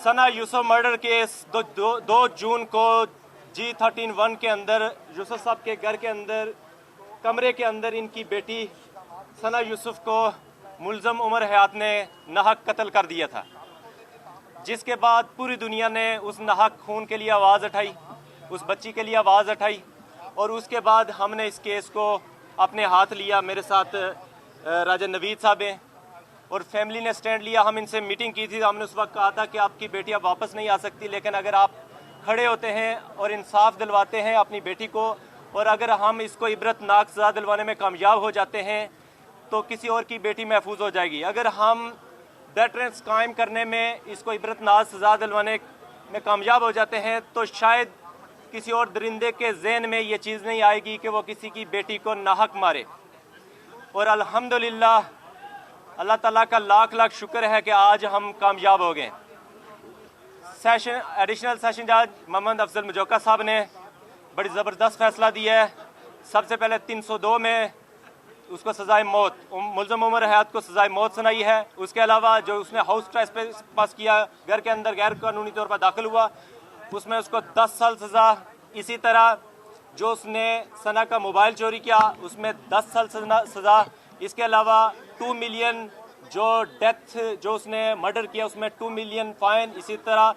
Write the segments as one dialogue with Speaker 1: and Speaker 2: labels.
Speaker 1: सना Yusuf murder case 2 जून को G13-1 के अंदर यूसुफ साहब के घर के अंदर कमरे के अंदर इनकी बेटी सना यूसुफ को मुलज़म उमर हयात ने नाहक कत्ल कर दिया था, जिसके बाद पूरी दुनिया ने उस नाहक खून के लिए आवाज़ उठाई, उस बच्ची के लिए आवाज़ उठाई। और उसके बाद हमने इस केस को अपने हाथ लिया। मेरे साथ राजा नवीद साहब हैं और फैमिली ने स्टैंड लिया। हम इनसे मीटिंग की थी, हमने उस वक्त कहा था कि आपकी बेटी अब वापस नहीं आ सकती, लेकिन अगर आप खड़े होते हैं और इंसाफ दिलवाते हैं अपनी बेटी को, और अगर हम इसको इबरतनाक सज़ा दिलवाने में कामयाब हो जाते हैं तो किसी और की बेटी महफूज हो जाएगी। अगर हम डेटरेंस कायम करने में इसको इबरतनाक सज़ा दिलवाने में कामयाब हो जाते हैं तो शायद किसी और दरिंदे के ज़हन में ये चीज़ नहीं आएगी कि वो किसी की बेटी को नाहक मारे। और अल्हम्दुलिल्लाह अल्लाह ताला का लाख लाख शुक्र है कि आज हम कामयाब हो गए। एडिशनल सेशन जज मोहम्मद अफजल मजोका साहब ने बड़ी ज़बरदस्त फैसला दिया है। सबसे पहले 302 में उसको सज़ाए मौत, मुलज़म उमर हयात को सज़ाए मौत सुनाई है। उसके अलावा जो उसने हाउस ट्रेस पास किया, घर के अंदर गैर कानूनी तौर पर दाखिल हुआ, उसमें उसको 10 साल सज़ा। इसी तरह जो उसने सना का मोबाइल चोरी किया उसमें 10 साल सज़ा। इसके अलावा 2 मिलियन जो डेथ जो उसने मर्डर किया उसमें 2 मिलियन फ़ाइन। इसी तरह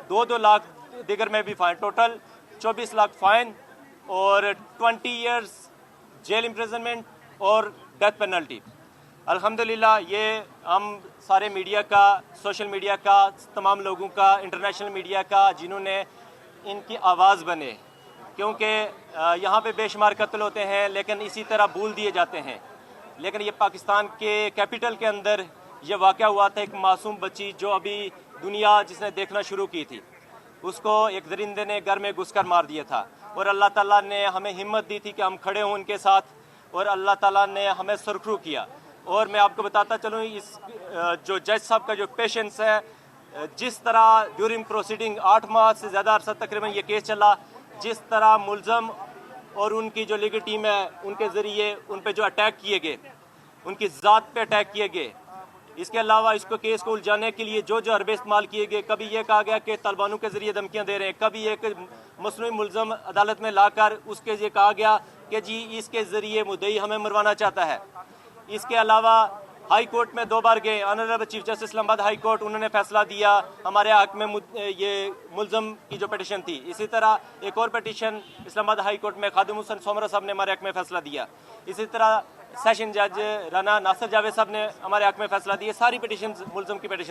Speaker 1: 2-2 लाख दिगर में भी फ़ाइन, टोटल 24 लाख फ़ाइन और 20 इयर्स जेल इम्प्रिजनमेंट और डेथ पेनल्टी। अल्हम्दुलिल्लाह ये हम सारे मीडिया का, सोशल मीडिया का, तमाम लोगों का, इंटरनेशनल मीडिया का, जिन्होंने इनकी आवाज़ बने, क्योंकि यहाँ पे बेशुमार कत्ल होते हैं लेकिन इसी तरह भूल दिए जाते हैं। लेकिन ये पाकिस्तान के कैपिटल के अंदर ये वाक़या हुआ था। एक मासूम बच्ची जो अभी दुनिया जिसने देखना शुरू की थी, उसको एक दरिंदे ने घर में घुसकर मार दिया था। और अल्लाह ताला ने हमें हिम्मत दी थी कि हम खड़े हों उनके साथ, और अल्लाह ताला ने हमें सुरखरू किया। और मैं आपको बताता चलूँ, इस जो जज साहब का जो पेशेंस है, जिस तरह ड्यूरिंग प्रोसीडिंग 8 माह से ज़्यादा अरसा तकरीबन ये केस चला, जिस तरह मुलज़म और उनकी जो लीगल टीम है उनके ज़रिए उन पे जो अटैक किए गए, उनकी ज़ात पे अटैक किए गए, इसके अलावा इसको केस को उलझाने के लिए जो हरबे इस्तेमाल किए गए, कभी ये कहा गया कि तालिबानों के ज़रिए धमकियाँ दे रहे हैं, कभी एक मसनूई मुलज़म अदालत में लाकर उसके ये कहा गया कि जी इसके ज़रिए मुद्दई हमें मरवाना चाहता है। इसके अलावा हाई कोर्ट में 2 बार गए, honourable chief justice Islamabad high court, उन्होंने फैसला दिया हमारे हक में ये मुलज़म की जो पिटिशन थी। इसी तरह एक और पिटिशन इस्लामाबाद हाई कोर्ट में खादिम हुसैन सोमरा साहब ने हमारे हक में फैसला दिया। इसी तरह सेशन जज राना नासिर जावेद साहब ने हमारे हक में फैसला दिया। सारी पिटिशन मुलज़म की पिटिशन